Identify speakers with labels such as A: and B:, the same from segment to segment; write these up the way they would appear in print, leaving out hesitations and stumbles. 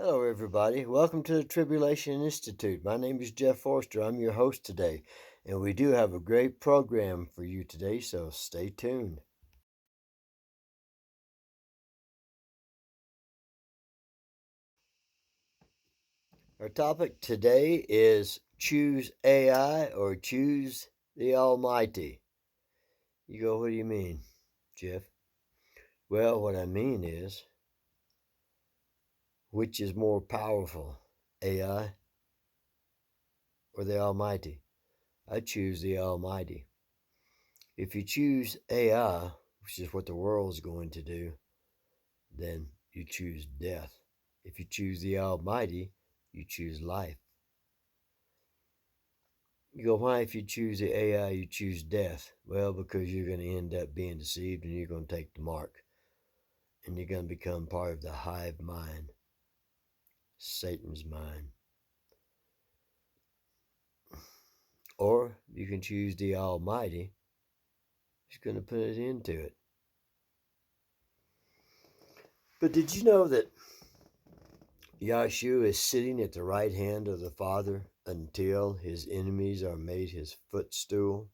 A: Hello, everybody. Welcome to the Tribulation Institute. My name is Jeff Forster. I'm your host today, and we do have a great program for you today, so stay tuned. Our topic today is choose AI or choose the Almighty. You go, what do you mean, Jeff? Well, what I mean is, which is more powerful, AI or the Almighty? I choose the Almighty. If you choose AI, which is what the world's going to do, then you choose death. If you choose the Almighty, you choose life. You go, why if you choose the AI, you choose death? Well, because you're going to end up being deceived and you're going to take the mark. And you're going to become part of the HIVE mind, Satan's mind. Or you can choose the Almighty. He's going to put it into it. But did you know that Yahshua is sitting at the right hand of the Father until his enemies are made his footstool?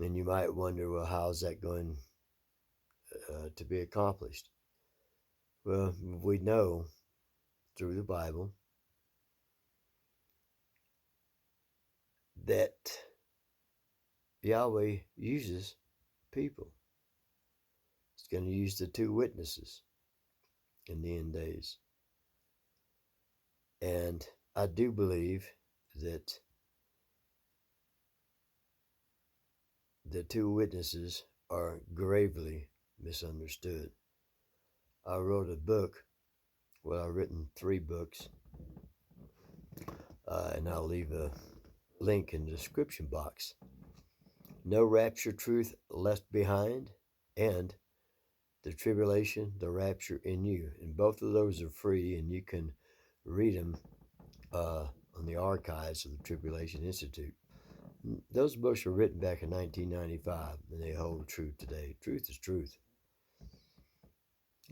A: And you might wonder, well, how's that going to be accomplished? Well, we know through the Bible that Yahweh uses people. It's going to use the two witnesses in the end days. And I do believe that the two witnesses are gravely misunderstood. I wrote a book. Well, I've written 3 books. And I'll leave a link in the description box. No Rapture Truth Left Behind and The Tribulation, the Rapture in You. And both of those are free, and you can read them on the archives of the Tribulation Institute. Those books were written back in 1995, and they hold true today. Truth is truth.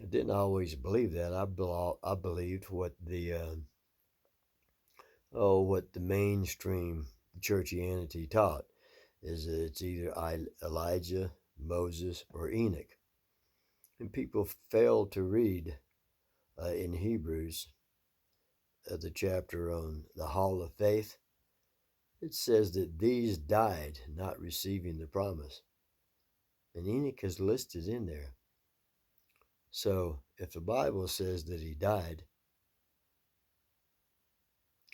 A: I didn't always believe that. I believed what the mainstream churchianity taught, is that it's either Elijah, Moses, or Enoch. And people fail to read in Hebrews, the chapter on the Hall of Faith. It says that these died not receiving the promise. And Enoch is listed in there. So if the Bible says that he died,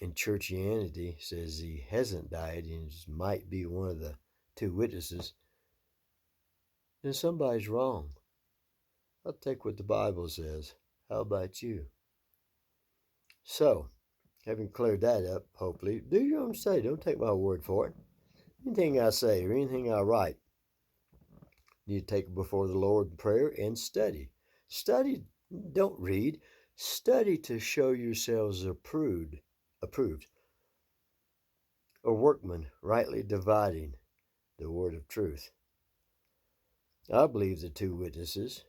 A: and churchianity says he hasn't died and might be one of the two witnesses, then somebody's wrong. I'll take what the Bible says. How about you? So, having cleared that up, hopefully, do your own study. Don't take my word for it. Anything I say or anything I write, you need to take it before the Lord in prayer and study. Study, don't read. Study to show yourselves approved, a workman rightly dividing the word of truth. I believe the two witnesses,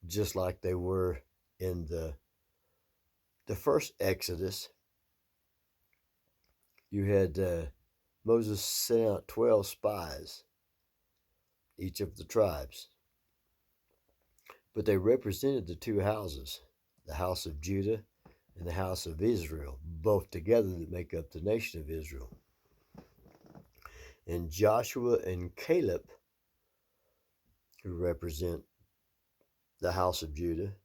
A: just like they were in the first Exodus. You had Moses sent out 12 spies, each of the tribes. But they represented the two houses, the house of Judah and the house of Israel, both together that make up the nation of Israel. And Joshua and Caleb, who represent the house of Judah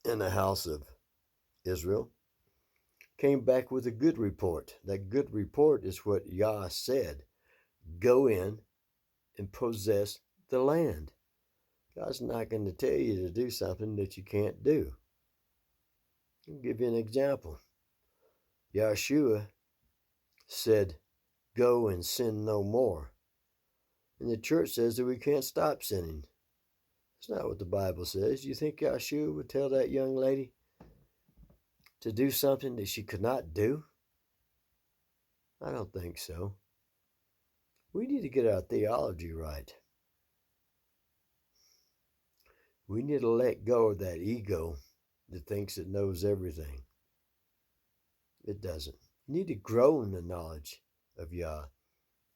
A: and the house of Israel, came back with a good report. That good report is what Yah said: go in and possess the land. God's not going to tell you to do something that you can't do. I'll give you an example. Yahshua said, go and sin no more. And the church says that we can't stop sinning. That's not what the Bible says. You think Yahshua would tell that young lady to do something that she could not do? I don't think so. We need to get our theology right. We need to let go of that ego that thinks it knows everything. It doesn't. You need to grow in the knowledge of Yah,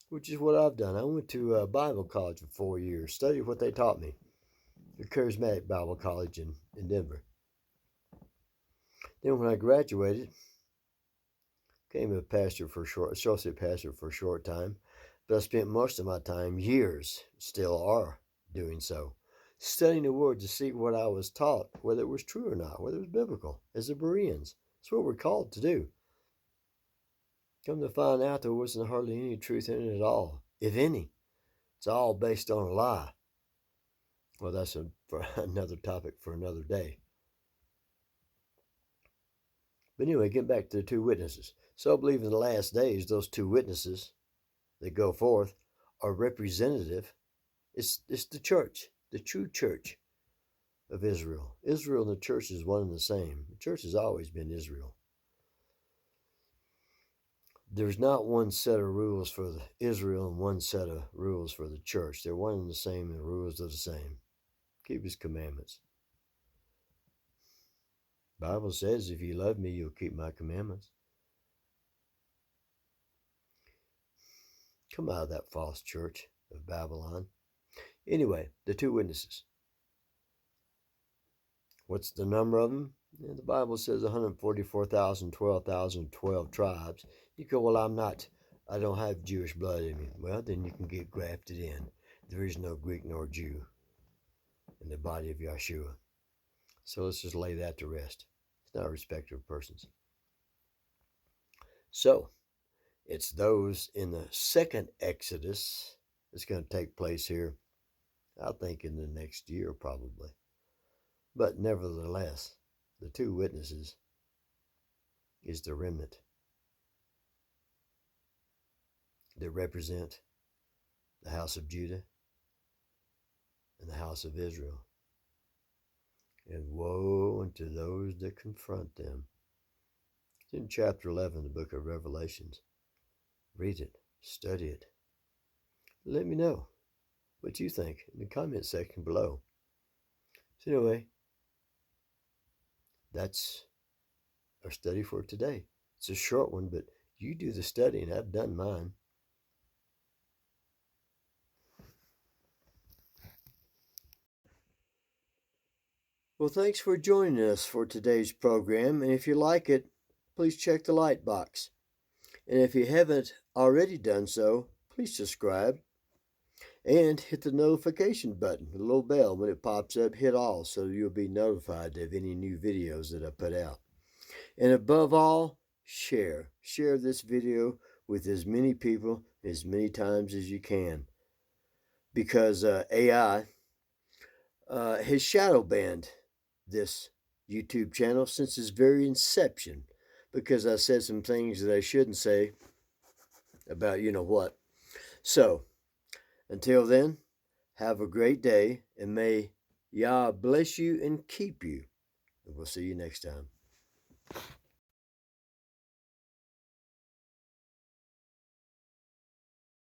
A: which is what I've done. I went to Bible college for 4 years, studied what they taught me, the Charismatic Bible College in Denver. Then when I graduated, became a pastor for associate pastor for a short time, but I spent most of my time, years, still are doing so, studying the Word to see what I was taught, whether it was true or not, whether it was biblical, as the Bereans. That's what we're called to do. Come to find out, there wasn't hardly any truth in it at all, if any. It's all based on a lie. Well, that's for another topic for another day. But anyway, get back to the two witnesses. So I believe in the last days, those two witnesses that go forth are representative. It's the church, the true church of Israel. Israel and the church is one and the same. The church has always been Israel. There's not one set of rules for Israel and one set of rules for the church. They're one and the same, and the rules are the same. Keep his commandments. The Bible says, if you love me, you'll keep my commandments. Come out of that false church of Babylon. Anyway, the two witnesses. What's the number of them? The Bible says 144,000, 12,000, 12 tribes. You go, well, I don't have Jewish blood in me. Well, then you can get grafted in. There is no Greek nor Jew in the body of Yeshua. So let's just lay that to rest. It's not a respecter of persons. So, it's those in the second Exodus that's going to take place here, I think in the next year probably. But nevertheless, the two witnesses is the remnant that represent the house of Judah and the house of Israel. And woe unto those that confront them. It's in chapter 11 of the book of Revelations. Read it, study it. Let me know what you think in the comment section below. So anyway, that's our study for today. It's a short one, but you do the study and I've done mine. Well, thanks for joining us for today's program, and if you like it, please check the like box. And if you haven't already done so, please subscribe and hit the notification button, the little bell. When it pops up, hit all so you'll be notified of any new videos that I put out. And above all, share this video with as many people as many times as you can, because AI has shadow banned this YouTube channel since its very inception, because I said some things that I shouldn't say about you know what. So until then, have a great day, and may Yah bless you and keep you. And we'll see you next time.